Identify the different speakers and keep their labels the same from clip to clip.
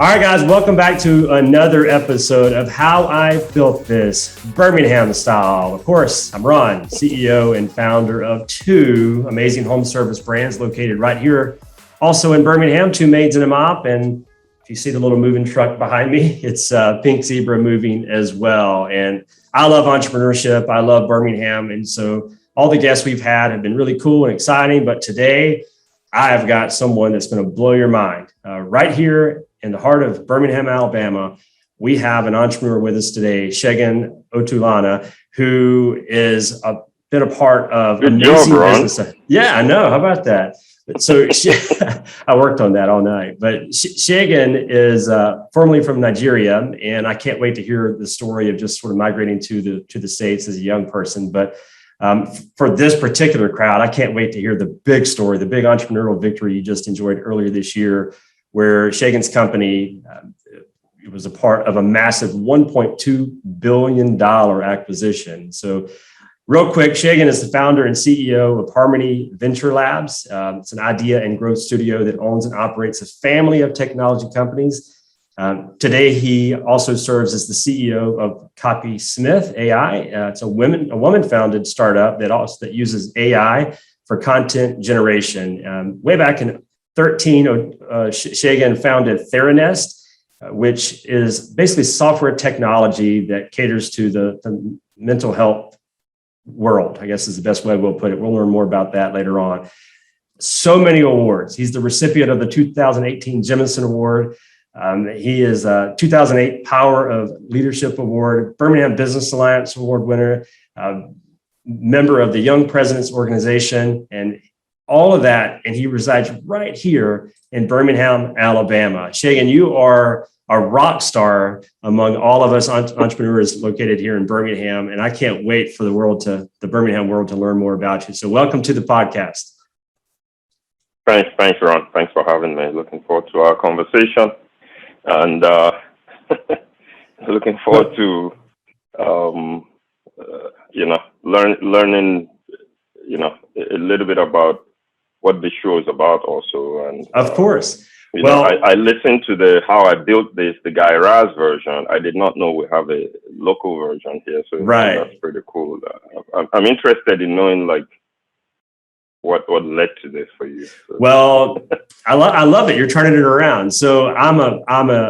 Speaker 1: All right, guys, welcome back to another episode of How I Built This, Birmingham style. Of course, I'm Ron, CEO and founder of two amazing home service brands located right here, also in Birmingham, Two Maids and a Mop. And if you see the little moving truck behind me, it's Pink Zebra Moving as well. And I love entrepreneurship. I love Birmingham. And so all the guests we've had have been really cool and exciting. But today, I've got someone that's going to blow your mind. Right here in the heart of Birmingham, Alabama, we have an entrepreneur with us today, Shegun Otulana, who is been a part of amazing business. Yeah, I know. How about that? So I worked on that all night. But Shegun is formerly from Nigeria, and I can't wait to hear the story of just sort of migrating to the States as a young person. But for this particular crowd, I can't wait to hear the big story, the big entrepreneurial victory you just enjoyed earlier this year, where Shegun's company was a part of a massive $1.2 billion acquisition. So real quick, Shegun is the founder and CEO of Harmony Venture Labs. It's an idea and growth studio that owns and operates a family of technology companies. Today, he also serves as the CEO of Copysmith AI. It's a woman-founded startup that uses AI for content generation. Way back in 2013, Shegun founded Theranest, which is basically software technology that caters to the mental health world, I guess is the best way we'll put it. We'll learn more about that later on. So many awards. He's the recipient of the 2018 Jemison Award. He is a 2008 Power of Leadership Award, Birmingham Business Alliance Award winner, member of the Young Presidents Organization, and all of that. And he resides right here in Birmingham, Alabama. Shegun, you are a rock star among all of us entrepreneurs located here in Birmingham. And I can't wait for the Birmingham world to learn more about you. So welcome to the podcast.
Speaker 2: Thanks, Ron. Thanks for having me. Looking forward to our conversation. And looking forward to, learning, a little bit about what the show is about also. And
Speaker 1: of course.
Speaker 2: I listened to How I Built This, the Guy Raz version. I did not know we have a local version here. So
Speaker 1: right.
Speaker 2: That's pretty cool. I'm interested in knowing what led to this for you. So.
Speaker 1: Well, I love it. You're turning it around. So I'm an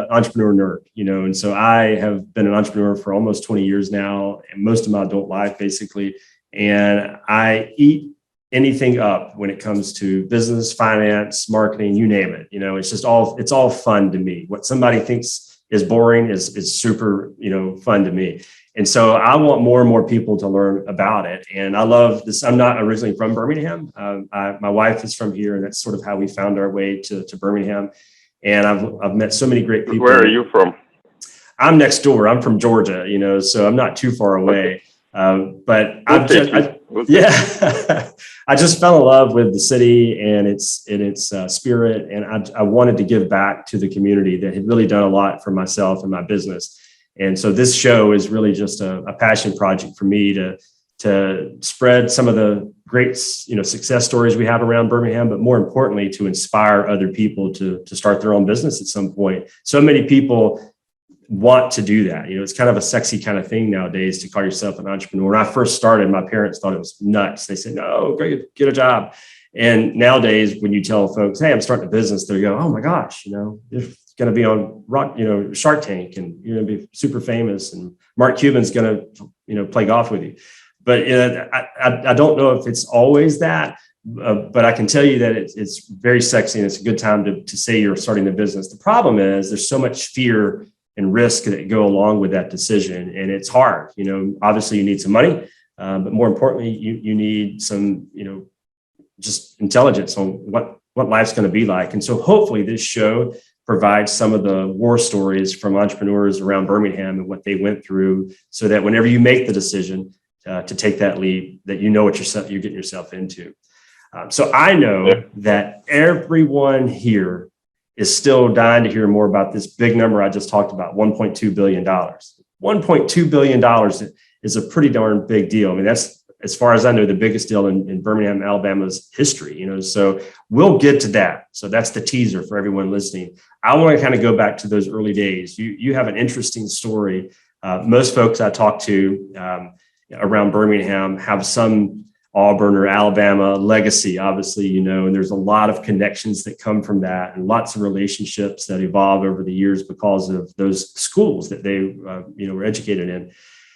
Speaker 1: entrepreneur nerd, and so I have been an entrepreneur for almost 20 years now, and most of my adult life, basically. And I eat anything up when it comes to business, finance, marketing, you name it. It's all fun to me. What somebody thinks is boring is super, fun to me. And so I want more and more people to learn about it. And I love this. I'm not originally from Birmingham. My wife is from here, and that's sort of how we found our way to Birmingham. And I've met so many great people.
Speaker 2: Where are you from?
Speaker 1: I'm next door. I'm from Georgia, so I'm not too far away. But I just fell in love with the city and its spirit. And I wanted to give back to the community that had really done a lot for myself and my business. And so this show is really just a passion project for me to spread some of the great, success stories we have around Birmingham, but more importantly, to inspire other people to start their own business at some point. So many people want to do that. It's kind of a sexy kind of thing nowadays to call yourself an entrepreneur. When I first started, my parents thought it was nuts. They said, no, go get a job. And nowadays, when you tell folks, hey, I'm starting a business, they go, oh my gosh, you're going to be on Shark Tank and you're going to be super famous. And Mark Cuban's going to, play golf with you. But I don't know if it's always that, but I can tell you that it's very sexy and it's a good time to say you're starting a business. The problem is there's so much fear and risk that go along with that decision. And it's hard, obviously you need some money, but more importantly, you need some, just intelligence on what life's going to be like. And so hopefully this show provides some of the war stories from entrepreneurs around Birmingham and what they went through so that whenever you make the decision to take that leap, that what you're getting yourself into. So I know that everyone here is still dying to hear more about this big number I just talked about, $1.2 billion. $1.2 billion is a pretty darn big deal. I mean, that's as far as I know, the biggest deal in Birmingham, Alabama's history, so we'll get to that. So that's the teaser for everyone listening. I want to kind of go back to those early days. You have an interesting story. Most folks I talk to around Birmingham have some Auburn or Alabama legacy, obviously, and there's a lot of connections that come from that and lots of relationships that evolve over the years because of those schools that they, were educated in.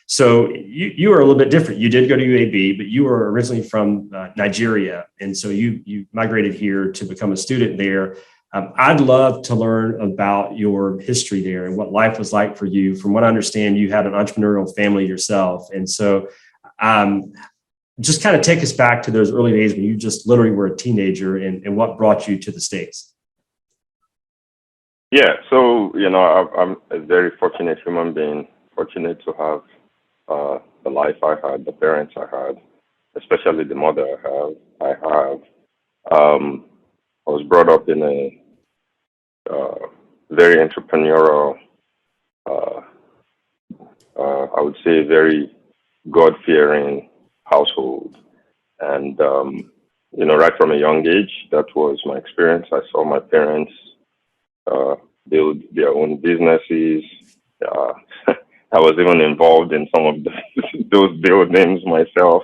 Speaker 1: So you were a little bit different. You did go to UAB, but you were originally from Nigeria. And so you migrated here to become a student there. I'd love to learn about your history there and what life was like for you. From what I understand, you had an entrepreneurial family yourself. And so just kind of take us back to those early days when you just literally were a teenager and what brought you to the States.
Speaker 2: Yeah, so, I'm a very fortunate human being, fortunate to have the life I had, the parents I had, especially the mother I have. I was brought up in a very entrepreneurial, I would say very God-fearing household. And, right from a young age, that was my experience. I saw my parents build their own businesses. I was even involved in some of those buildings myself.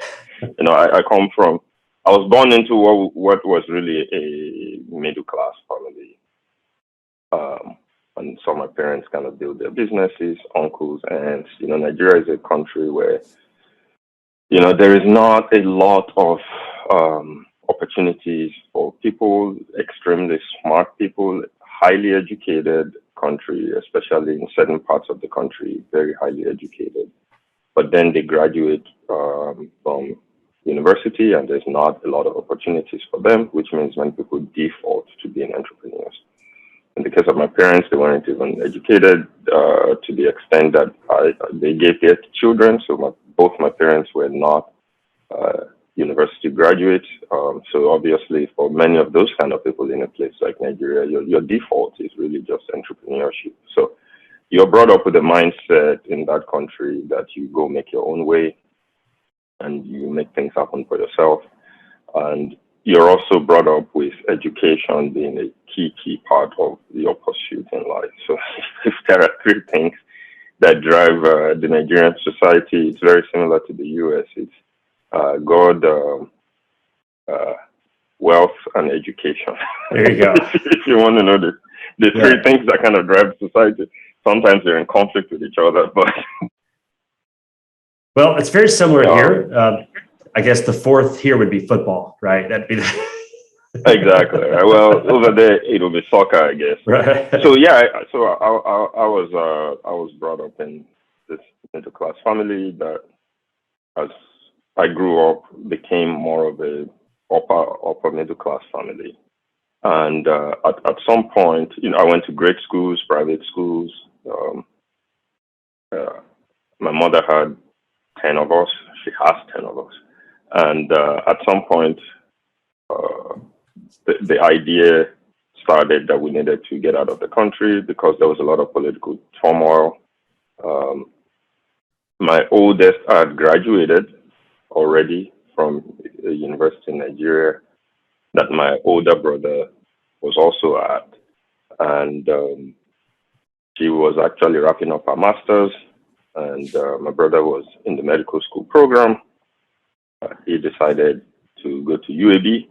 Speaker 2: I was born into what was really a middle-class family. And saw my parents kind of build their businesses, uncles, aunts. Nigeria is a country where there is not a lot of opportunities for people, extremely smart people, highly educated country, especially in certain parts of the country, very highly educated. But then they graduate from university and there's not a lot of opportunities for them, which means many people default to being entrepreneurs. In the case of my parents, they weren't even educated to the extent that they gave their children. So both my parents were not university graduates. So obviously, for many of those kind of people in a place like Nigeria, your default is really just entrepreneurship. So you're brought up with a mindset in that country that you go make your own way and you make things happen for yourself. And you're also brought up with education being a key part of your pursuit in life. So if there are three things that drive the Nigerian society, it's very similar to the US. It's God, wealth, and education.
Speaker 1: There you go.
Speaker 2: If you want to know the three things that kind of drive society, sometimes they're in conflict with each other. But
Speaker 1: well, it's very similar here. I guess the fourth here would be football, right? That'd be
Speaker 2: exactly. Right. Well, over there it'll be soccer, I guess.
Speaker 1: Right.
Speaker 2: So I was brought up in this middle class family that, as I grew up, became more of a upper middle class family. And at some point, I went to great schools, private schools. My mother had 10 of us. She has 10 of us. And at some point, the idea started that we needed to get out of the country because there was a lot of political turmoil. My oldest had graduated already from a university in Nigeria that my older brother was also at. And she was actually wrapping up her master's, and my brother was in the medical school program. He decided to go to UAB.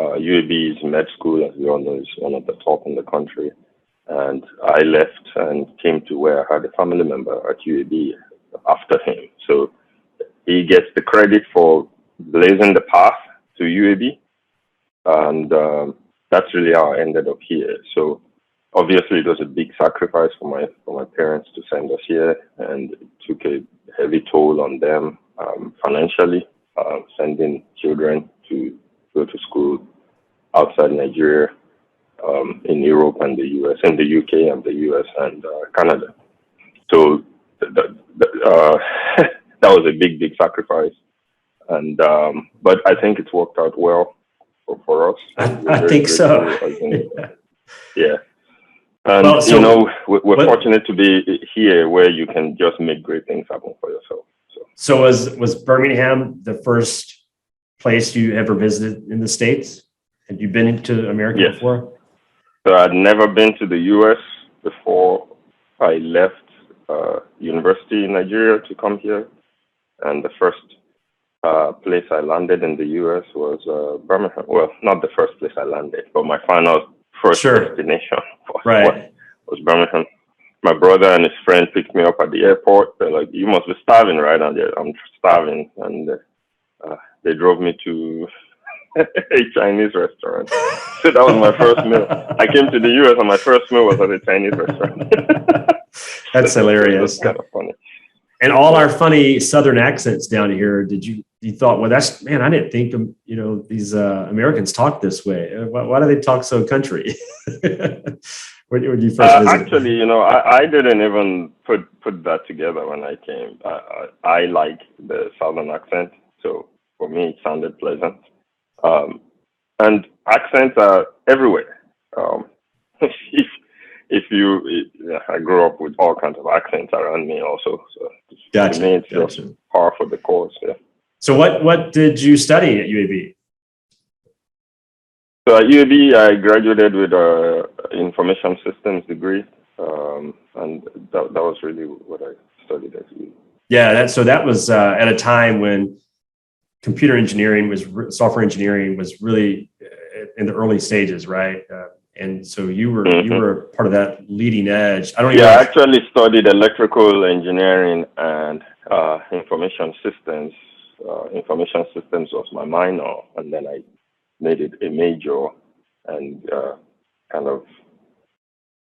Speaker 2: UAB's med school, as we all know, is one of the top in the country. And I left and came to where I had a family member at UAB after him. So he gets the credit for blazing the path to UAB. And that's really how I ended up here. So obviously it was a big sacrifice for my parents to send us here, and it took a heavy toll on them financially, sending children to go to school outside Nigeria, in Europe and the US, in the UK and the US and Canada. So that was a big sacrifice. And but I think it's worked out well for us.
Speaker 1: I think so.
Speaker 2: Yeah. And, we're fortunate to be here where you can just make great things happen for yourself.
Speaker 1: So was Birmingham the first place you ever visited in the States? Had you been to America
Speaker 2: Yes.
Speaker 1: before?
Speaker 2: So I'd never been to the U.S. before I left university in Nigeria to come here. And the first place I landed in the U.S. was Birmingham. Well, not the first place I landed, but my first destination was Birmingham. My brother and his friend picked me up at the airport. They're like, "You must be starving, right?" And I'm starving. And they drove me to a Chinese restaurant. So that was my first meal. I came to the U.S. and my first meal was at a Chinese restaurant.
Speaker 1: That's hilarious.
Speaker 2: That's kind of funny.
Speaker 1: And all our funny Southern accents down here, you thought, well, I didn't think, these Americans talk this way. Why do they talk so country? when you first visited?
Speaker 2: Actually, I didn't even put that together when I came. I like the Southern accent. So for me, it sounded pleasant. And accents are everywhere. I grew up with all kinds of accents around me also. So
Speaker 1: gotcha.
Speaker 2: To me, it's just par for the course. Yeah.
Speaker 1: So what did you study at UAB?
Speaker 2: So at UAB, I graduated with an information systems degree. And that was really what I studied at UAB.
Speaker 1: Yeah, that was at a time when computer engineering software engineering was really in the early stages, right? And so you were part of that leading edge. I
Speaker 2: actually studied electrical engineering and information systems. Information systems was my minor, and then I made it a major, and kind of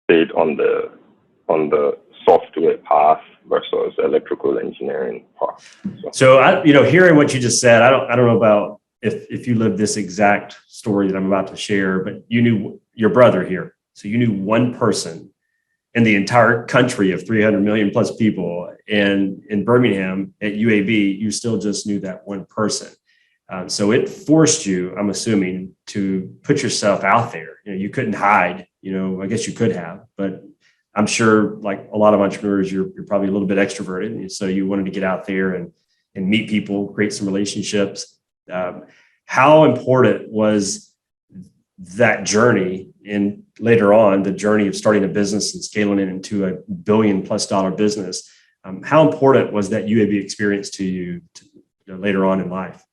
Speaker 2: stayed on the software path versus electrical engineering path.
Speaker 1: So hearing what you just said, I don't know about if you lived this exact story that I'm about to share, but you knew your brother here. So you knew one person in the entire country of 300 million plus people. And in Birmingham at UAB, you still just knew that one person. So it forced you, I'm assuming, to put yourself out there. You couldn't hide, I guess you could have, but I'm sure like a lot of entrepreneurs, you're probably a little bit extroverted. And so you wanted to get out there and meet people, create some relationships. How important was that journey, and later on the journey of starting a business and scaling it into $1 billion+ business? How important was that UAB experience to you later on in life?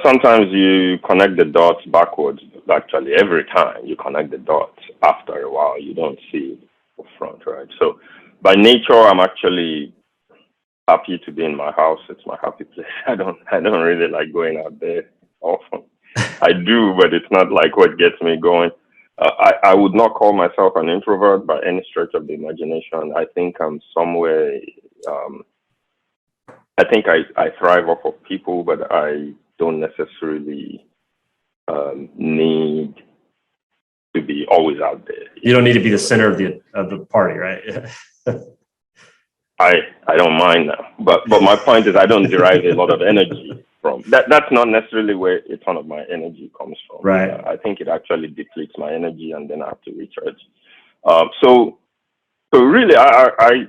Speaker 2: Sometimes you connect the dots backwards. Actually, every time you connect the dots, after a while, you don't see it up front, right? So by nature, I'm actually happy to be in my house. It's my happy place. I don't really like going out there often. I do, but it's not like what gets me going. I would not call myself an introvert by any stretch of the imagination. I think I'm somewhere. I think I thrive off of people, but I don't necessarily need to be always out there.
Speaker 1: You don't need to be the center of the party, right?
Speaker 2: I don't mind now, but my point is I don't derive a lot of energy from that. That's not necessarily where a ton of my energy comes from.
Speaker 1: Right.
Speaker 2: I think it actually depletes my energy, and then I have to recharge. So really, I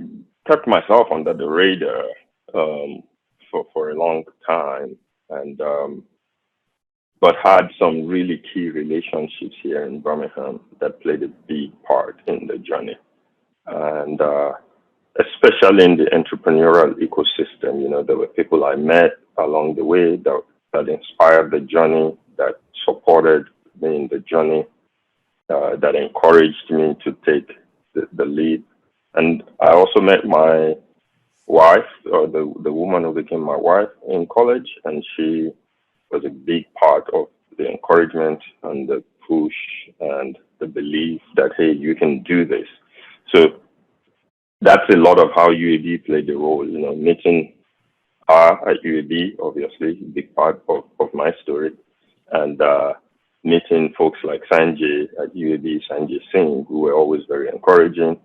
Speaker 2: kept myself under the radar for a long time, and but had some really key relationships here in Birmingham that played a big part in the journey, and especially in the entrepreneurial ecosystem. There were people I met along the way that inspired the journey, that supported me in the journey, that encouraged me to take the lead. And I also met my wife, or the woman who became my wife, in college, and she was a big part of the encouragement and the push and the belief that, hey, you can do this. So that's a lot of how UAB played a role. Meeting her at UAB, obviously, a big part of my story, and meeting folks like Sanjay at UAB, Sanjay Singh, who were always very encouraging.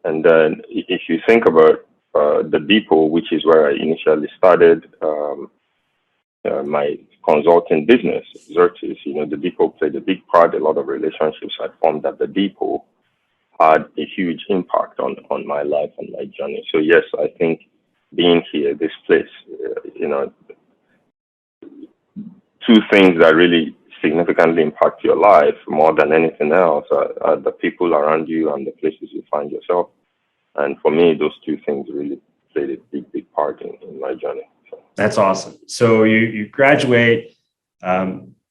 Speaker 2: And then if you think about the depot, which is where I initially started my consulting business, Xerxes, the depot played a big part. A lot of relationships I formed at the depot had a huge impact on my life and my journey. So yes, I think being here, this place, two things that really significantly impact your life more than anything else are the people around you and the places you find yourself. And for me, those two things really played a big part in my journey. So.
Speaker 1: That's awesome. So you graduate,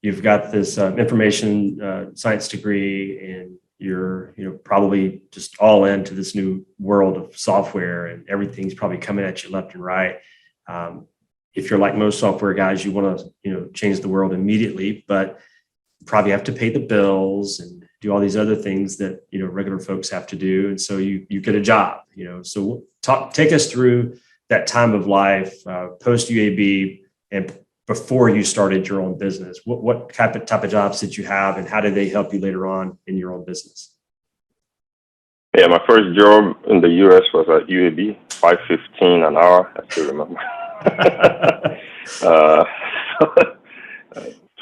Speaker 1: you've got this information science degree, and you're probably just all into this new world of software, and everything's probably coming at you left and right. If you're like most software guys, you want to change the world immediately, but you probably have to pay the bills and do all these other things that regular folks have to do. And so you get a job. So take us through that time of life post UAB and before you started your own business. What type of jobs did you have, and how did they help you later on in your own business?
Speaker 2: Yeah, my first job in the US was at UAB, $5.15 an hour. I still remember.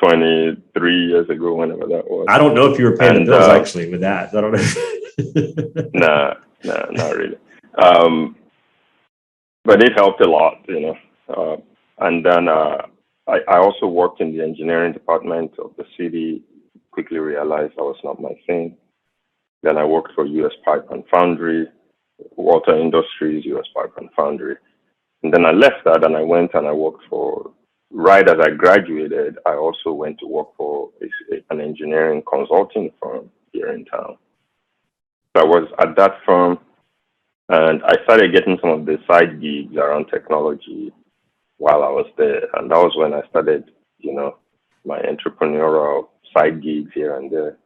Speaker 2: 23 years ago, whenever that was.
Speaker 1: I don't know if you were paying the bills actually with that. I don't know.
Speaker 2: Nah, not really. But it helped a lot, and then I also worked in the engineering department of the city. Quickly realized that was not my thing. Then I worked for US Pipe and Foundry, Water Industries, US Pipe and Foundry. And then I left that and I went and I worked for, right as I graduated, I also went to work for an engineering consulting firm here in town. So I was at that firm, and I started getting some of the side gigs around technology while I was there. And that was when I started, my entrepreneurial side gigs here and there.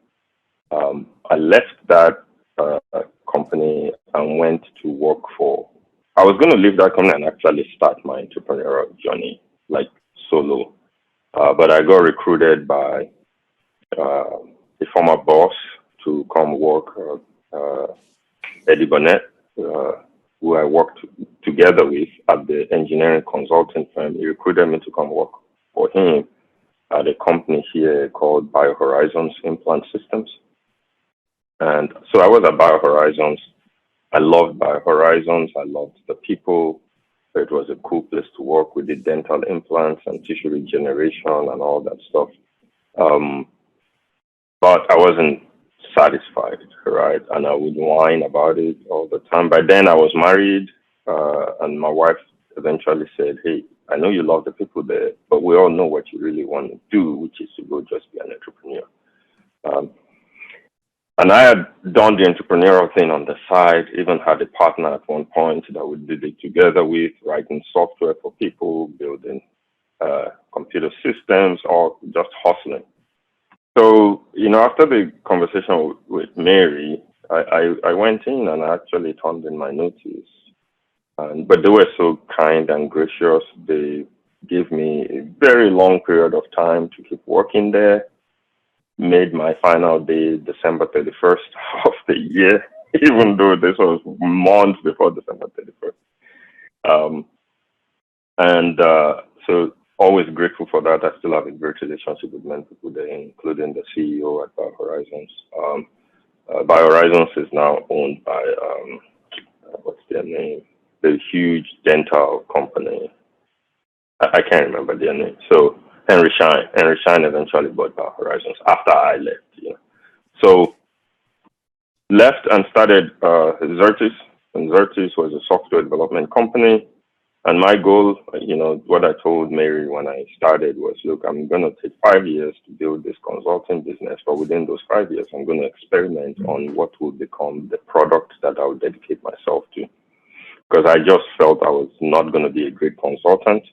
Speaker 2: I left that company and went to work I was going to leave that company and actually start my entrepreneurial journey, like solo. But I got recruited by a former boss to come work, Eddie Burnett, who I worked together with at the engineering consulting firm. He recruited me to come work for him at a company here called BioHorizons Implant Systems. And so I was at BioHorizons. I loved BioHorizons. I loved the people. It was a cool place to work. We did dental implants and tissue regeneration and all that stuff. But I wasn't satisfied, right? And I would whine about it all the time. By then I was married, and my wife eventually said, "Hey, I know you love the people there, but we all know what you really want to do, which is to go just be an entrepreneur." And I had done the entrepreneurial thing on the side, even had a partner at one point that we did it together with, writing software for people, building computer systems, or just hustling. So, after the conversation with Mary, I went in and I actually turned in my notice. But they were so kind and gracious. They gave me a very long period of time to keep working there. Made my final day December 31st of the year, even though this was months before December 31st. So always grateful for that. I still have a great relationship with many people there, including the CEO at BioHorizons. BioHorizons is now owned by, what's their name? The huge dental company. I can't remember their name. So Henry Schein eventually bought BioHorizons after I left. So left and started Xertis. And Xertis was a software development company. And my goal, what I told Mary when I started was, look, I'm going to take 5 years to build this consulting business. But within those 5 years, I'm going to experiment on what will become the product that I will dedicate myself to. Because I just felt I was not going to be a great consultant.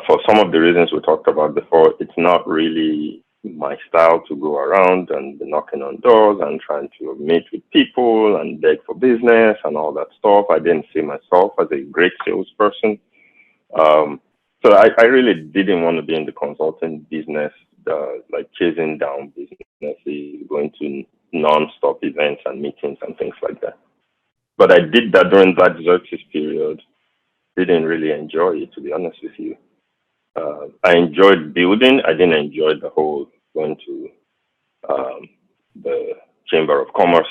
Speaker 2: For some of the reasons we talked about before, it's not really my style to go around and be knocking on doors and trying to meet with people and beg for business and all that stuff. I didn't see myself as a great salesperson. So I really didn't want to be in the consulting business, like chasing down businesses, going to non-stop events and meetings and things like that. But I did that during that Xerxes period. Didn't really enjoy it, to be honest with you. I enjoyed building. I didn't enjoy the whole going to the Chamber of Commerce,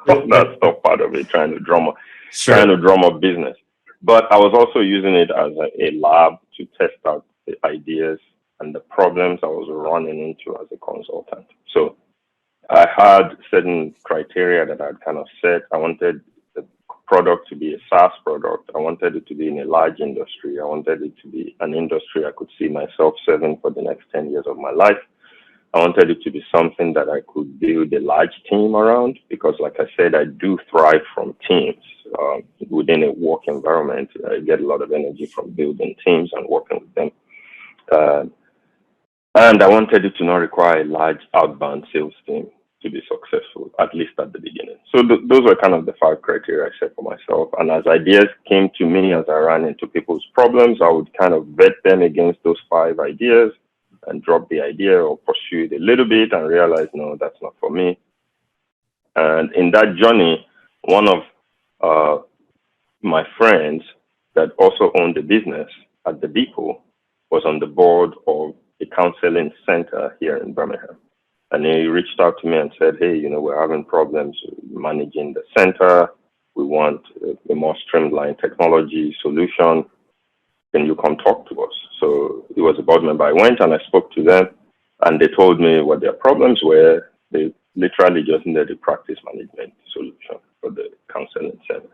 Speaker 2: that stuff part of it, trying to drum up business. But I was also using it as a lab to test out the ideas and the problems I was running into as a consultant. So I had certain criteria that I'd kind of set. I wanted the product to be a SaaS product. I wanted it to be in a large industry. I wanted it to be an industry I could see myself serving for the next 10 years of my life. I wanted it to be something that I could build a large team around because, like I said, I do thrive from teams. Within a work environment, I get a lot of energy from building teams and working with them. And I wanted it to not require a large outbound sales team to be successful, at least at the beginning. So those were kind of the 5 criteria I set for myself. And as ideas came to me, as I ran into people's problems, I would kind of vet them against those 5 ideas and drop the idea or pursue it a little bit and realize, no, that's not for me. And in that journey, one of my friends that also owned a business at the depot was on the board of a counseling center here in Birmingham. And he reached out to me and said, hey, we're having problems managing the center. We want a more streamlined technology solution. Can you come talk to us? So he was a board member. I went and I spoke to them and they told me what their problems were. They literally just needed a practice management solution for the counseling center.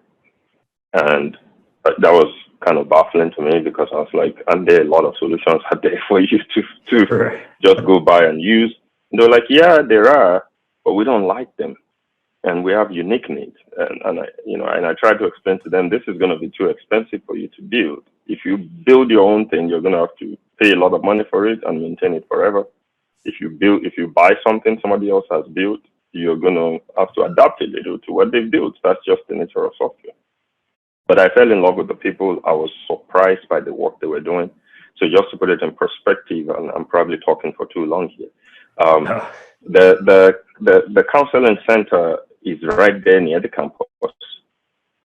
Speaker 2: And that was kind of baffling to me because I was like, aren't there a lot of solutions out there for you to just go buy and use? And they were like, yeah, there are, but we don't like them. And we have unique needs. And I tried to explain to them, this is going to be too expensive for you to build. If you build your own thing, you're going to have to pay a lot of money for it and maintain it forever. If you buy something somebody else has built, you're going to have to adapt a little to what they've built. That's just the nature of software. But I fell in love with the people. I was surprised by the work they were doing. So just to put it in perspective, and I'm probably talking for too long here. The counseling center is right there near the campus.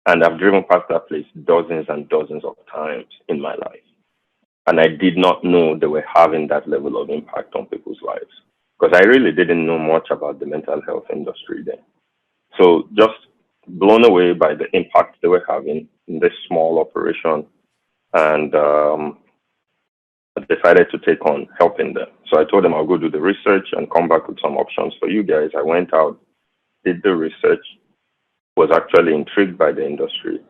Speaker 2: And I've driven past that place dozens and dozens of times in my life. And I did not know they were having that level of impact on people's lives because I really didn't know much about the mental health industry then. So just blown away by the impact they were having in this small operation, and I decided to take on helping them. So I told them I'll go do the research and come back with some options for you guys. I went out, did the research, was actually intrigued by the industry,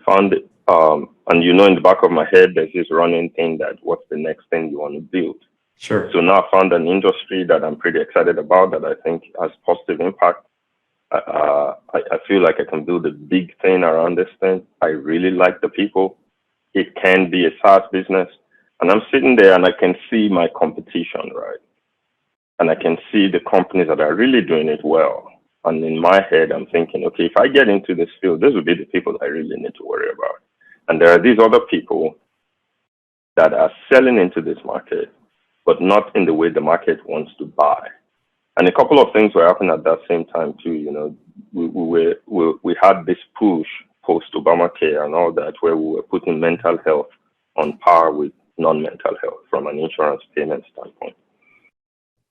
Speaker 2: found it, and in the back of my head, there's this running thing that what's the next thing you want to build?
Speaker 1: Sure.
Speaker 2: So now I found an industry that I'm pretty excited about that I think has positive impact. I feel like I can build a big thing around this thing. I really like the people. It can be a SaaS business. And I'm sitting there and I can see my competition, right? And I can see the companies that are really doing it well. And in my head, I'm thinking, okay, if I get into this field, these will be the people I really need to worry about. And there are these other people that are selling into this market, but not in the way the market wants to buy. And a couple of things were happening at that same time too. We had this push post Obamacare and all that, where we were putting mental health on par with non-mental health from an insurance payment standpoint.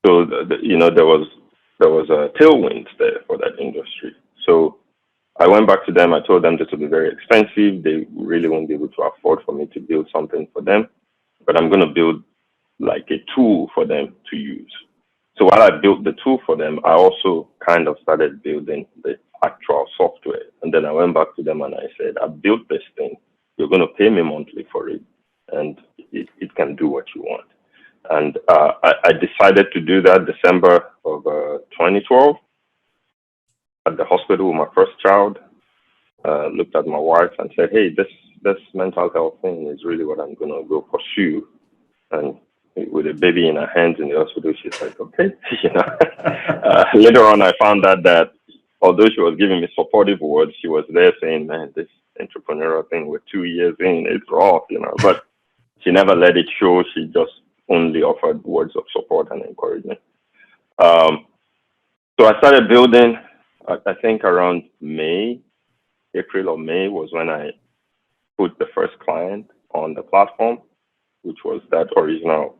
Speaker 2: So there was a tailwind there for that industry. So I went back to them. I told them this would be very expensive. They really won't be able to afford for me to build something for them, but I'm going to build like a tool for them to use. So while I built the tool for them, I also kind of started building the actual software. And then I went back to them and I said, I built this thing. You're going to pay me monthly for it, and it can do what you want. And I decided to do that December of 2012 at the hospital with my first child. Looked at my wife and said, hey, this mental health thing is really what I'm going to go pursue. And with a baby in her hands in the hospital, she's like, okay. Later on, I found out that although she was giving me supportive words, she was there saying, man, this entrepreneurial thing, we're 2 years in, it's rough, but she never let it show. She just only offered words of support and encouragement. So I started building, I think around April or May was when I put the first client on the platform, which was that original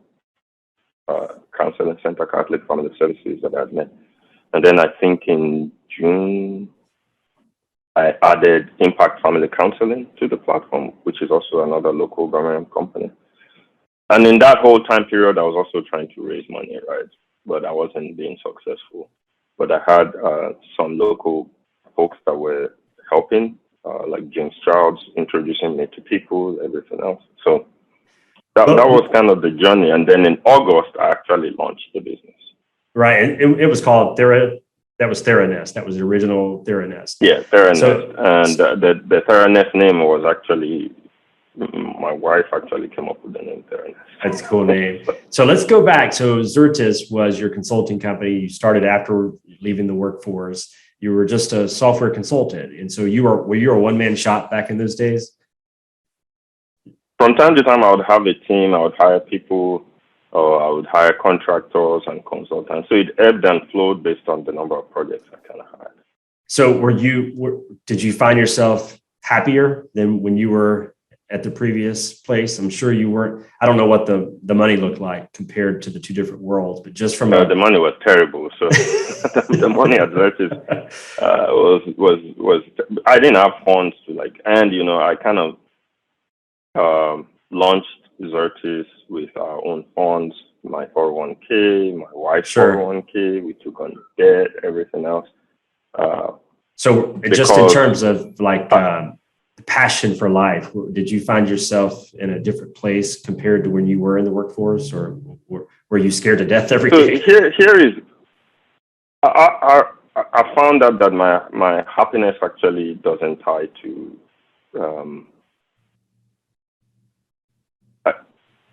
Speaker 2: counseling center, Catholic Family Services that I had met. And then I think in June I added Impact Family Counseling to the platform, which is also another local Birmingham company. And in that whole time period, I was also trying to raise money, right? But I wasn't being successful. But I had some local folks that were helping, like James Childs, introducing me to people, everything else. So that was kind of the journey. And then in August, I actually launched the business.
Speaker 1: Right. And it was called that was Theranest. That was the original Theranest.
Speaker 2: Yeah, Theranest. So, and the Theranest name was actually, my wife actually came up with the name Theranest.
Speaker 1: That's a cool name. So let's go back. So Xertis was your consulting company. You started after leaving the workforce. You were just a software consultant. And so were you a one-man shop back in those days?
Speaker 2: From time to time, I would have a team. I would hire people, or I would hire contractors and consultants. So it ebbed and flowed based on the number of projects I kind of had.
Speaker 1: So did you find yourself happier than when you were at the previous place? I'm sure you weren't. I don't know what the money looked like compared to the two different worlds, but just from
Speaker 2: the money was terrible. So the money at Xertis was I didn't have funds to and I kind of launched Xertis with our own funds, my 401k, my wife's 401k. We took on debt, everything else.
Speaker 1: So just in terms of the passion for life, did you find yourself in a different place compared to when you were in the workforce, or were you scared to death every day?
Speaker 2: Here is, I found out that my happiness actually doesn't tie to,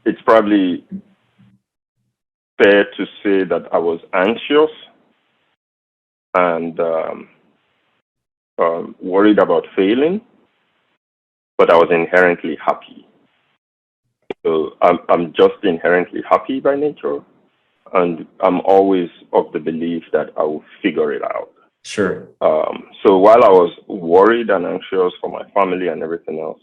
Speaker 2: it's probably fair to say that I was anxious and worried about failing, but I was inherently happy. So I'm just inherently happy by nature, and I'm always of the belief that I will figure it out.
Speaker 1: Sure.
Speaker 2: So while I was worried and anxious for my family and everything else,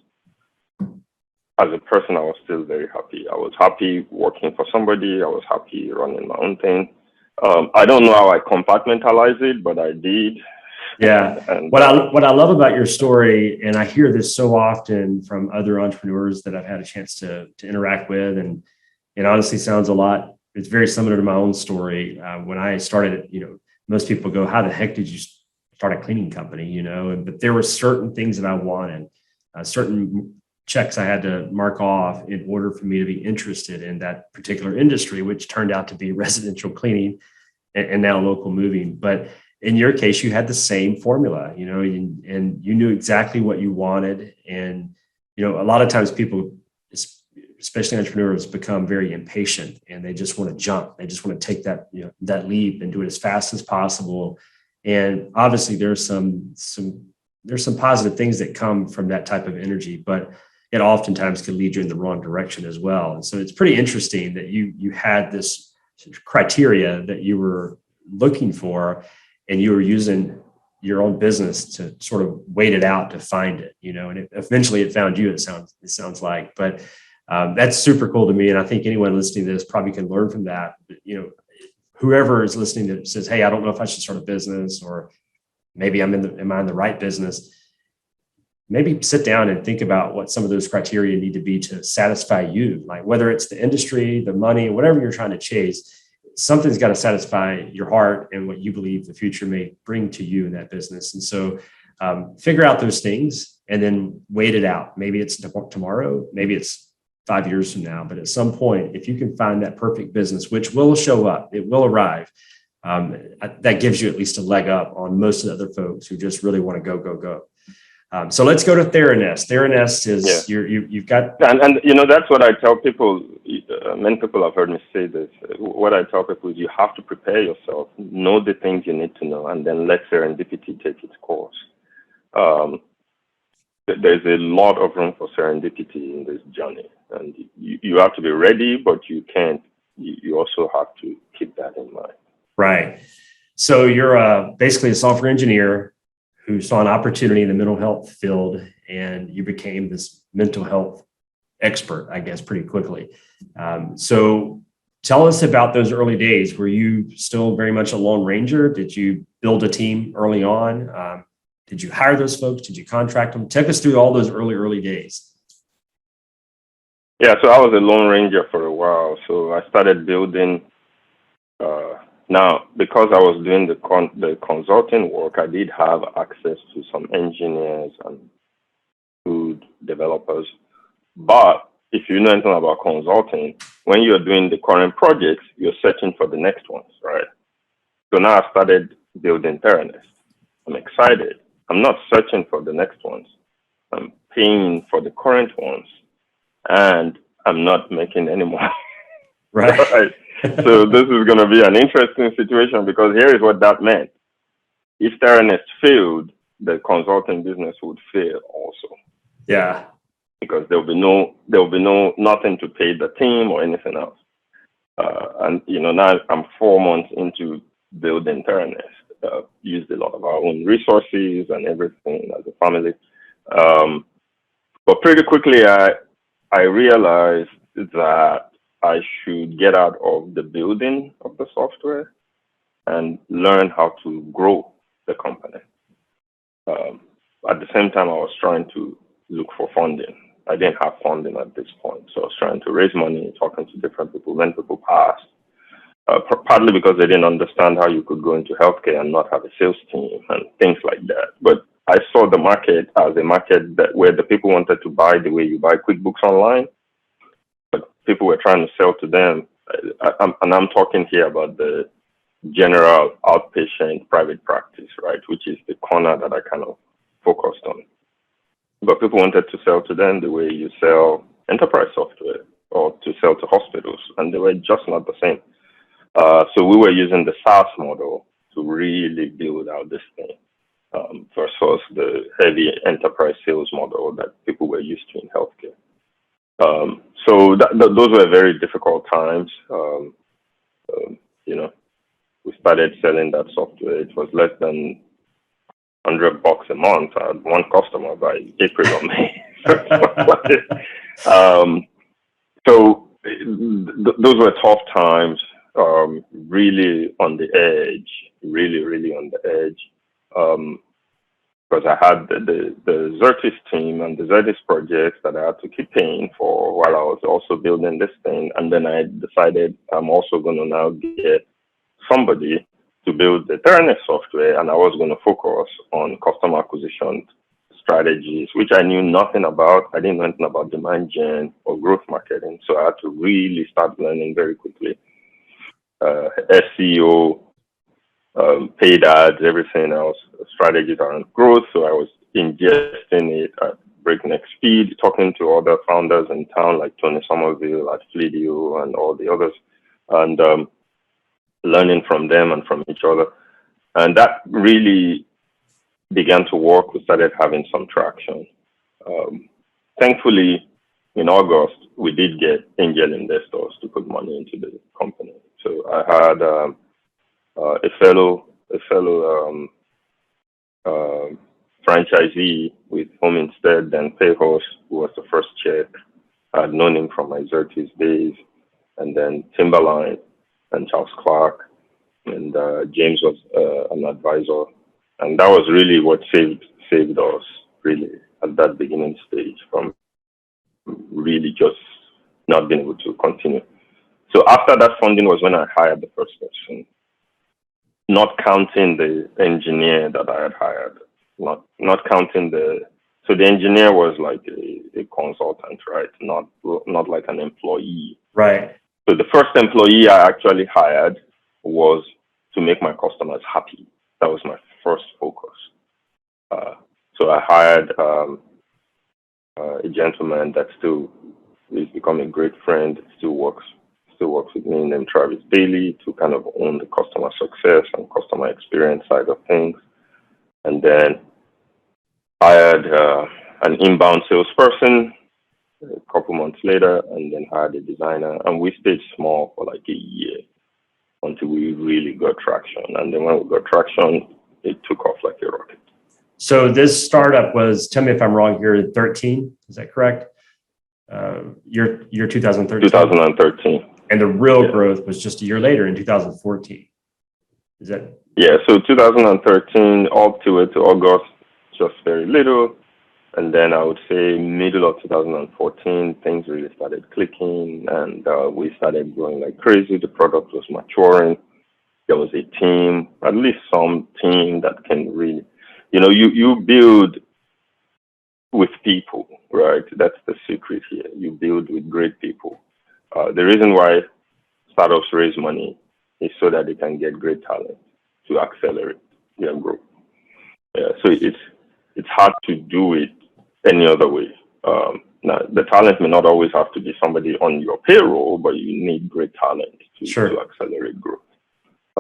Speaker 2: as a person, I was still very happy. I was happy working for somebody. I was happy running my own thing. I don't know how I compartmentalize it, but I did.
Speaker 1: Yeah. And what I love about your story, and I hear this so often from other entrepreneurs that I've had a chance to interact with, and it honestly sounds a lot. It's very similar to my own story. When I started, most people go, "How the heck did you start a cleaning company?" But there were certain things that I wanted, certain checks I had to mark off in order for me to be interested in that particular industry, which turned out to be residential cleaning and now local moving. But in your case, you had the same formula, and you knew exactly what you wanted. And, a lot of times people, especially entrepreneurs, become very impatient and they just want to jump. They just want to take that, that leap and do it as fast as possible. And obviously there's some positive things that come from that type of energy, but it oftentimes can lead you in the wrong direction as well. And so it's pretty interesting that you had this criteria that you were looking for, and you were using your own business to sort of wait it out to find it, and eventually it found you, it sounds like. But that's super cool to me. And I think anyone listening to this probably can learn from that. Whoever is listening that says, "Hey, I don't know if I should start a business, or maybe am I in the right business?" Maybe sit down and think about what some of those criteria need to be to satisfy you, like whether it's the industry, the money, whatever you're trying to chase. Something's got to satisfy your heart and what you believe the future may bring to you in that business. And so figure out those things and then wait it out. Maybe it's tomorrow, maybe it's 5 years from now, but at some point, if you can find that perfect business, which will show up, it will arrive, that gives you at least a leg up on most of the other folks who just really want to go. So let's go to Theranest. Theranest is you've got,
Speaker 2: and that's what I tell people. Many people have heard me say this. What I tell people is you have to prepare yourself, know the things you need to know, and then let serendipity take its course. There's a lot of room for serendipity in this journey, and you have to be ready, but you can't. You also have to keep that in mind.
Speaker 1: Right. So you're basically a software engineer who saw an opportunity in the mental health field, and you became this mental health expert, I guess, pretty quickly. So tell us about those early days. Were you still very much a lone ranger? Did you build a team early on? Did you hire those folks? Did you contract them? Take us through all those early days.
Speaker 2: Yeah, so I was a Lone Ranger for a while. So I started building. Now, because I was doing the consulting work, I did have access to some engineers and good developers. But if you know anything about consulting, when you're doing the current projects, you're searching for the next ones, right? So now I started building Terranest. I'm excited. I'm not searching for the next ones. I'm paying for the current ones, and I'm not making any more.
Speaker 1: Right.
Speaker 2: Right. So this is going to be an interesting situation, because here is what that meant. If Terranest failed, the consulting business would fail also.
Speaker 1: Yeah.
Speaker 2: Because there'll be nothing to pay the team or anything else. And now I'm 4 months into building Terranest. Used a lot of our own resources and everything as a family. But pretty quickly, I realized that I should get out of the building of the software and learn how to grow the company. At the same time, I was trying to look for funding. I didn't have funding at this point, so I was trying to raise money, talking to different people. Many people passed, partly because they didn't understand how you could go into healthcare and not have a sales team and things like that. But I saw the market as a market where the people wanted to buy the way you buy QuickBooks online, but people were trying to sell to them. And I'm talking here about the general outpatient private practice, right, which is the corner that I kind of focused on. But people wanted to sell to them the way you sell enterprise software or to sell to hospitals, and they were just not the same. So we were using the SaaS model to really build out this thing versus the heavy enterprise sales model that people were used to in healthcare. So those were very difficult times. We started selling that software. It was less than $100 a month. I had one customer by April or May. So those were tough times, really on the edge, really on the edge. Because I had the Xertis team and the Xertis projects that I had to keep paying for while I was also building this thing. And then I decided I'm also going to now get somebody to build the Terranest software, and I was going to focus on customer acquisition strategies, which I knew nothing about. I didn't know anything about demand gen or growth marketing, so I had to really start learning very quickly. SEO, paid ads, everything else, strategies around growth. So I was ingesting it at breakneck speed, talking to other founders in town like Tony Somerville at Flidio and all the others, and learning from them and from each other. And that really began to work. We started having some traction. Thankfully, in August, we did get angel investors to put money into the company. So I had a fellow franchisee with Home Instead and Payhorse, who was the first check. I had known him from my Xertis days, and then Timberline and Charles Clark, and James was an advisor, and that was really what saved us really at that beginning stage from really just not being able to continue. So after that funding was when I hired the first person, not counting the engineer that I had hired, not counting so the engineer was like a consultant, right? Not like an employee.
Speaker 1: Right.
Speaker 2: So the first employee I actually hired was to make my customers happy. That was my first focus. So I hired a gentleman that still is becoming a great friend, still works with me, named Travis Bailey, to kind of own the customer success and customer experience side of things. And then hired an inbound salesperson a couple months later, and then hired a designer. And we stayed small for like a year until we really got traction. And then when we got traction, it took off like a rocket.
Speaker 1: So this startup was, tell me if I'm wrong here, 13, is that correct? Year 2013?
Speaker 2: 2013.
Speaker 1: And the real growth was just a year later in 2014. Is that?
Speaker 2: Yeah, so 2013, all to August, just very little. And then I would say middle of 2014, things really started clicking, and we started growing like crazy. The product was maturing. There was a team, at least some team that can really, you build with people, right? That's the secret here. You build with great people. The reason why startups raise money is so that they can get great talent to accelerate their growth. Yeah, so it's hard to do it any other way. Now, the talent may not always have to be somebody on your payroll, but you need great talent to accelerate growth.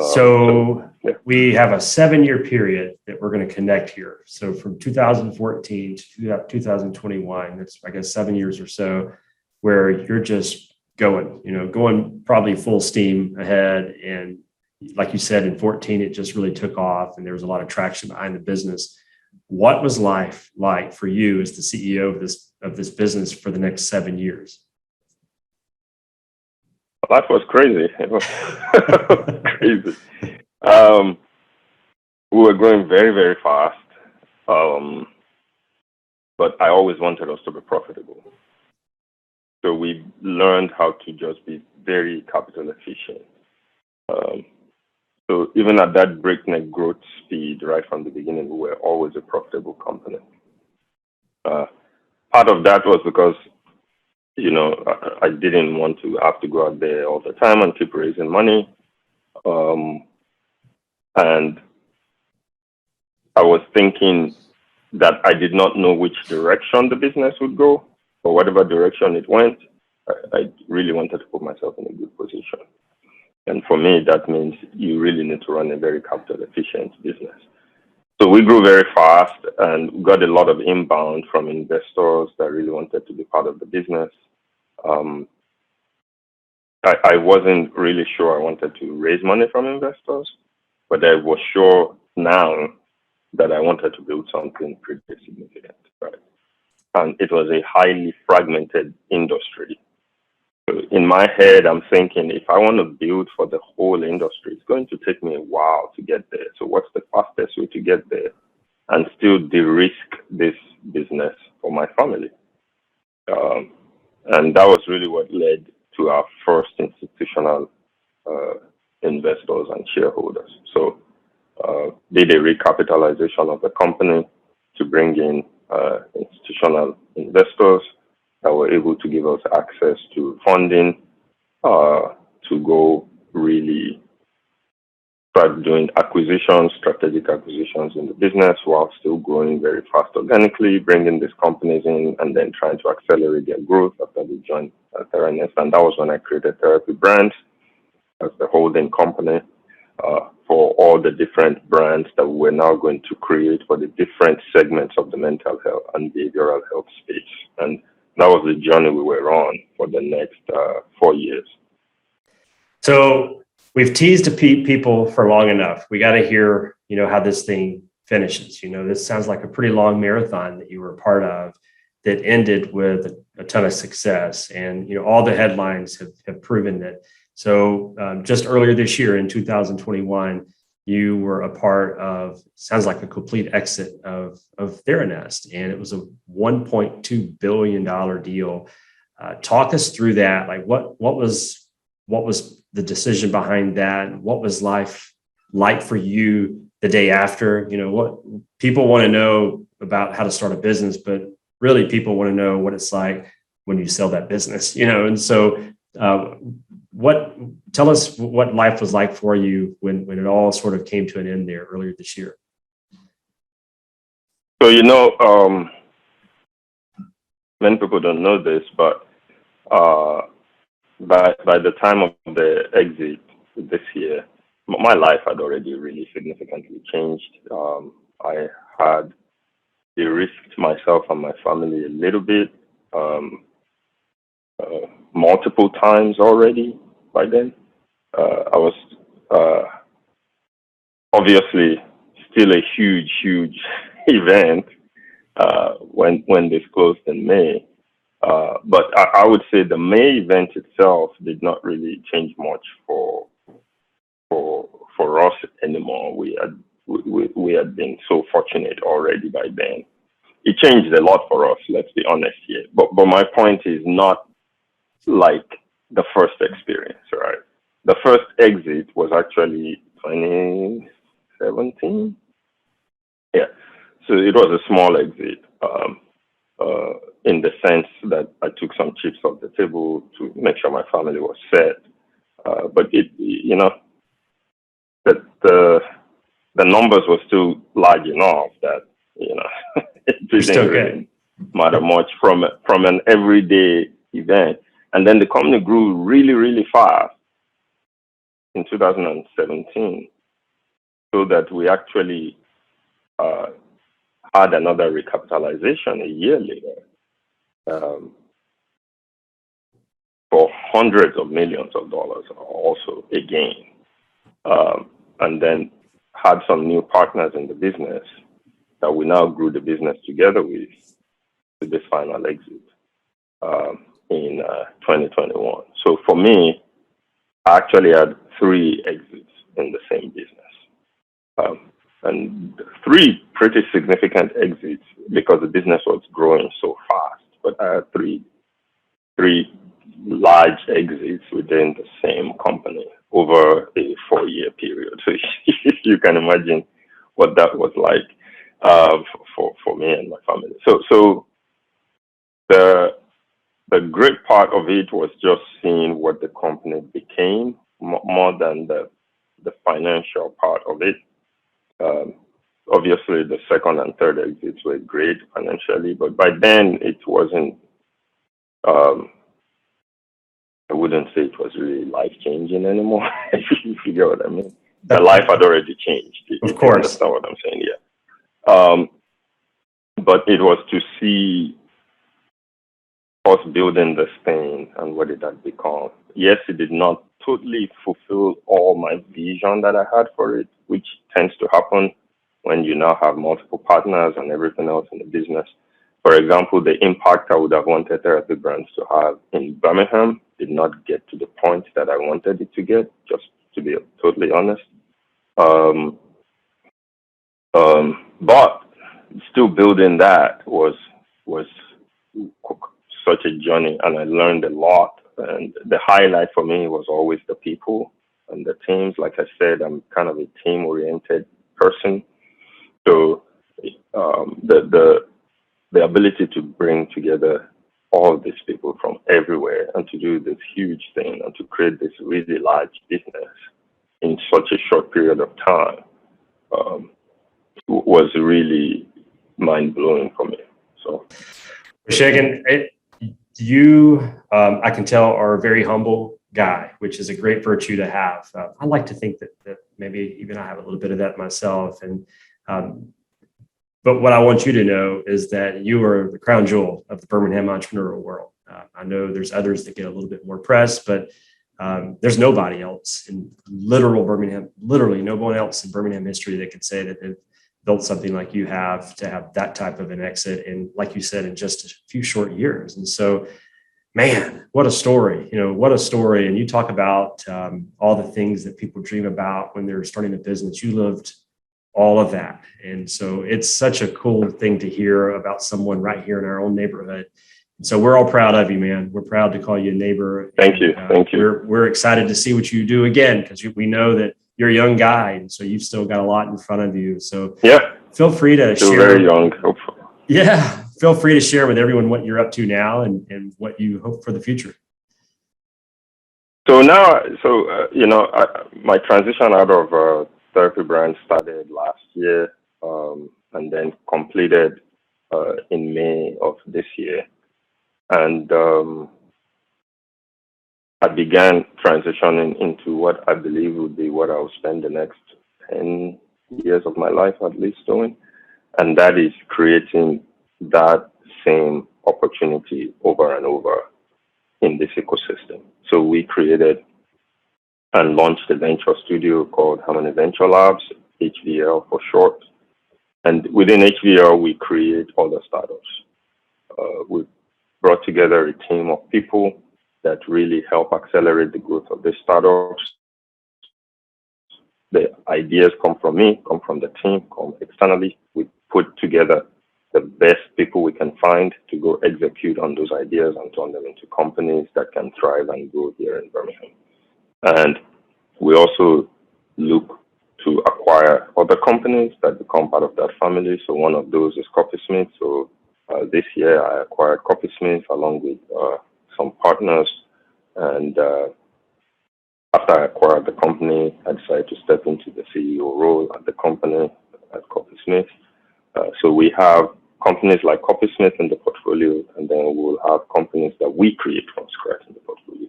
Speaker 1: Yeah. We have a 7-year period that we're going to connect here. So from 2014 to 2021, that's, I guess, 7 years or so, where you're just going probably full steam ahead. And like you said, in 14, it just really took off and there was a lot of traction behind the business. What was life like for you as the CEO of this business for the next 7 years?
Speaker 2: Life was crazy. It was crazy. We were growing very, very fast. But I always wanted us to be profitable. So we learned how to just be very capital efficient. So even at that breakneck growth speed, right from the beginning, we were always a profitable company. Part of that was because, I didn't want to have to go out there all the time and keep raising money. And I was thinking that I did not know which direction the business would go, or whatever direction it went. I really wanted to put myself in a good position. And for me, that means you really need to run a very capital efficient business. So we grew very fast and got a lot of inbound from investors that really wanted to be part of the business. I wasn't really sure I wanted to raise money from investors, but I was sure now that I wanted to build something pretty significant, right? And it was a highly fragmented industry. So in my head, I'm thinking, if I want to build for the whole industry, it's going to take me a while to get there. So what's the fastest way to get there and still de-risk this business for my family? And that was really what led to our first institutional investors and shareholders. So did a recapitalization of the company to bring in institutional investors that were able to give us access to funding to go really start doing strategic acquisitions in the business while still growing very fast organically, bringing these companies in and then trying to accelerate their growth after they joined Theranos. And that was when I created Therapy Brands as the holding company for all the different brands that we're now going to create for the different segments of the mental health and behavioral health space. And that was the journey we were on for the next 4 years.
Speaker 1: So we've teased to people for long enough. We got to hear, how this thing finishes. This sounds like a pretty long marathon that you were a part of that ended with a ton of success. And, all the headlines have proven that. So just earlier this year in 2021, you were a part of, sounds like a complete exit of Theranos, and it was a $1.2 billion deal. Talk us through that. Like what was the decision behind that? What was life like for you the day after? What people want to know about how to start a business, but really people want to know what it's like when you sell that business, and so tell us what life was like for you when it all sort of came to an end there earlier this year.
Speaker 2: So, many people don't know this, but by the time of the exit this year, my life had already really significantly changed. I had de-risked myself and my family a little bit, multiple times already by then. I was obviously still a huge event when this closed in May. But I would say the May event itself did not really change much for us anymore. We had we had been so fortunate already by then. It changed a lot for us, let's be honest here. But my point is not like the first experience, right? The first exit was actually 2017. Yeah. So it was a small exit, in the sense that I took some chips off the table to make sure my family was set. But that the numbers were still large enough that, it didn't really matter much from an everyday event. And then the company grew really, really fast in 2017, so that we actually had another recapitalization a year later, for hundreds of millions of dollars also again. And then had some new partners in the business that we now grew the business together with this final exit in 2021. So for me, I actually had 3 exits in the same business. And 3 pretty significant exits because the business was growing so fast. But I had 3 large exits within the same company over a 4-year period. So you can imagine what that was like for me and my family. So the great part of it was just seeing what the company became more than the financial part of it. Obviously, the second and third exits were great financially, but by then it wasn't. I wouldn't say it was really life-changing anymore. If you get what I mean. The life had already changed.
Speaker 1: Of course.
Speaker 2: That's not what I'm saying. Yeah. But it was to see us building this thing and what it had become. Yes, it did not totally fulfill all my vision that I had for it, which tends to happen when you now have multiple partners and everything else in the business. For example, the impact I would have wanted Therapy Brands to have in Birmingham did not get to the point that I wanted it to get, just to be totally honest. But still building that was such a journey, and I learned a lot. And the highlight for me was always the people and the teams. Like I said, I'm kind of a team-oriented person. So the ability to bring together all these people from everywhere and to do this huge thing and to create this really large business in such a short period of time was really mind-blowing for me. So,
Speaker 1: Shegun, you, I can tell, are a very humble guy, which is a great virtue to have. I like to think that maybe even I have a little bit of that myself. And but what I want you to know is that you are the crown jewel of the Birmingham entrepreneurial world. I know there's others that get a little bit more press, but there's nobody else in literally no one else in Birmingham history that could say that they've built something like you have, to have that type of an exit. And like you said, in just a few short years. And so, man, what a story, what a story. And you talk about all the things that people dream about when they're starting a business. You lived all of that. And so it's such a cool thing to hear about someone right here in our own neighborhood. And so we're all proud of you, man. We're proud to call you a neighbor.
Speaker 2: Thank you. Thank you.
Speaker 1: We're excited to see what you do again, because we know that you're a young guy. And so you've still got a lot in front of you. So yeah, feel free to
Speaker 2: still
Speaker 1: share.
Speaker 2: Very young, hopefully.
Speaker 1: Yeah. Feel free to share with everyone what you're up to now and what you hope for the future.
Speaker 2: So now, my transition out of Therapy Brands started last year, and then completed in May of this year. And I began transitioning into what I believe would be what I'll spend the next 10 years of my life at least doing. And that is creating that same opportunity over and over in this ecosystem. So we created and launched a venture studio called Harmony Venture Labs, HVL for short. And within HVL, we create other startups. We brought together a team of people that really help accelerate the growth of these startups. The ideas come from me, come from the team, come externally. We put together the best people we can find to go execute on those ideas and turn them into companies that can thrive and grow here in Birmingham. And we also look to acquire other companies that become part of that family. So one of those is Copysmith. So this year I acquired Copysmith along with some partners. And after I acquired the company, I decided to step into the CEO role at the company at Copysmith. So we have companies like Copysmith in the portfolio, and then we'll have companies that we create from scratch in the portfolio.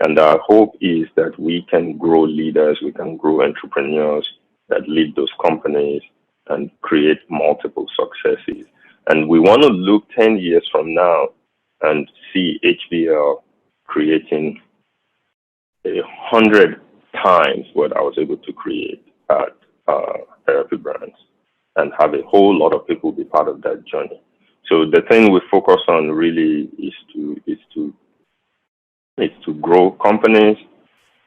Speaker 2: And our hope is that we can grow leaders, we can grow entrepreneurs that lead those companies and create multiple successes. And we want to look 10 years from now and see HBL creating 100 times what I was able to create at Therapy Brands, and have a whole lot of people be part of that journey. So the thing we focus on really is to grow companies,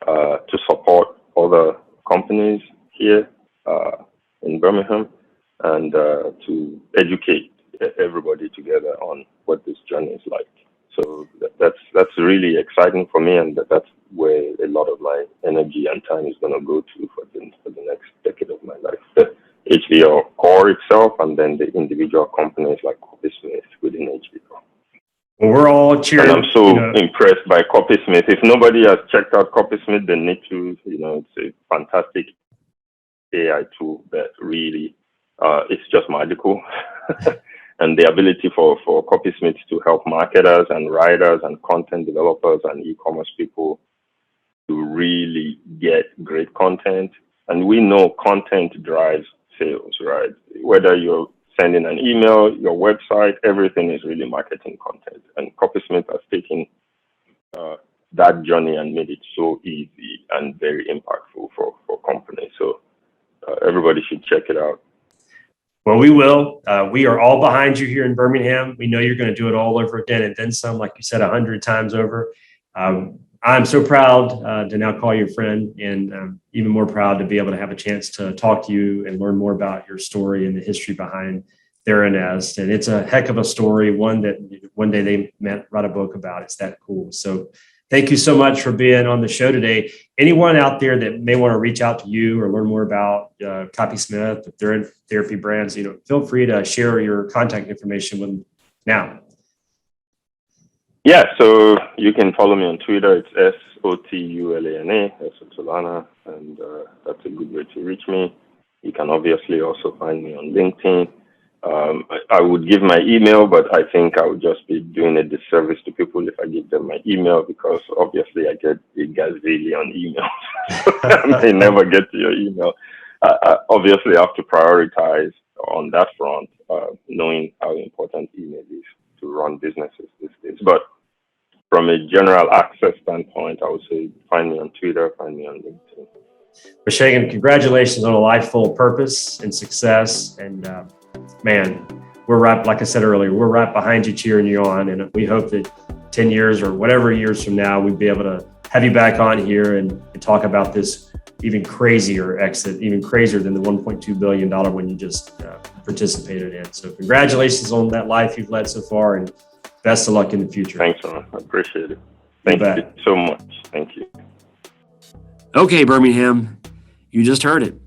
Speaker 2: to support other companies here in Birmingham, and to educate everybody together on what this journey is like. So that's really exciting for me, and that's where a lot of my energy and time is going to go to for the next decade of my life. The HBL core itself, and then the individual companies like Copysmith within HBL.
Speaker 1: Well, we're all cheering.
Speaker 2: And I'm so impressed by Copysmith. If nobody has checked out Copysmith, they need to. It's a fantastic AI tool that really, it's just magical. And the ability for Copysmith to help marketers and writers and content developers and e-commerce people to really get great content. And we know content drives sales, right? Whether you're sending an email, your website, everything is really marketing content. And Copysmith has taken that journey and made it so easy and very impactful for companies. So everybody should check it out.
Speaker 1: Well, we will. We are all behind you here in Birmingham. We know you're going to do it all over again and then some, like you said, 100 times over. I'm so proud to now call you a friend, and even more proud to be able to have a chance to talk to you and learn more about your story and the history behind Theranest. And it's a heck of a story, one that one day they write a book about. It's that cool. So thank you so much for being on the show today. Anyone out there that may want to reach out to you or learn more about Copysmith, if they're in Therapy Brands, feel free to share your contact information with them now.
Speaker 2: Yeah, so you can follow me on Twitter. It's Otulana, Otulana, and that's a good way to reach me. You can obviously also find me on LinkedIn. I would give my email, but I think I would just be doing a disservice to people if I give them my email, because obviously I get a gazillion emails. I may never get to your email. I obviously have to prioritize on that front, knowing how important email is to run businesses these days. But from a general access standpoint, I would say find me on Twitter, find me on LinkedIn.
Speaker 1: Well, Shegun, congratulations on a life full of purpose and success. And man, we're right, like I said earlier, we're right behind you, cheering you on. And we hope that 10 years or whatever years from now, we'd be able to have you back on here and talk about this even crazier exit, even crazier than the $1.2 billion one you just participated in. So congratulations on that life you've led so far, and best of luck in the future.
Speaker 2: Thanks, man. I appreciate it. Thank you so much. Thank you.
Speaker 3: Okay, Birmingham, you just heard it.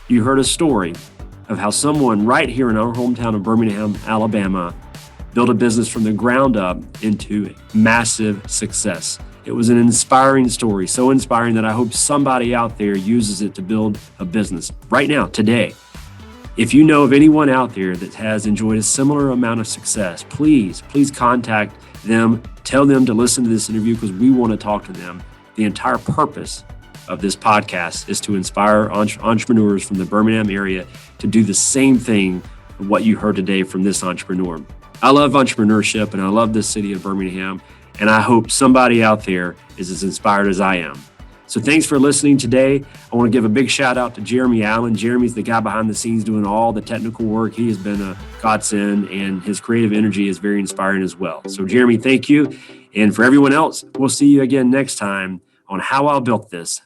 Speaker 3: You heard a story of how someone right here in our hometown of Birmingham, Alabama, built a business from the ground up into massive success. It was an inspiring story, so inspiring that I hope somebody out there uses it to build a business right now, today. If you know of anyone out there that has enjoyed a similar amount of success, please contact them. Tell them to listen to this interview, because we want to talk to them. The entire purpose of this podcast is to inspire entrepreneurs from the Birmingham area to do the same thing, what you heard today from this entrepreneur. I love entrepreneurship, and I love this city of Birmingham, and I hope somebody out there is as inspired as I am. So thanks for listening today. I want to give a big shout out to Jeremy Allen. Jeremy's the guy behind the scenes doing all the technical work. He has been a godsend, and his creative energy is very inspiring as well. So Jeremy, thank you. And for everyone else, we'll see you again next time on How I Built This.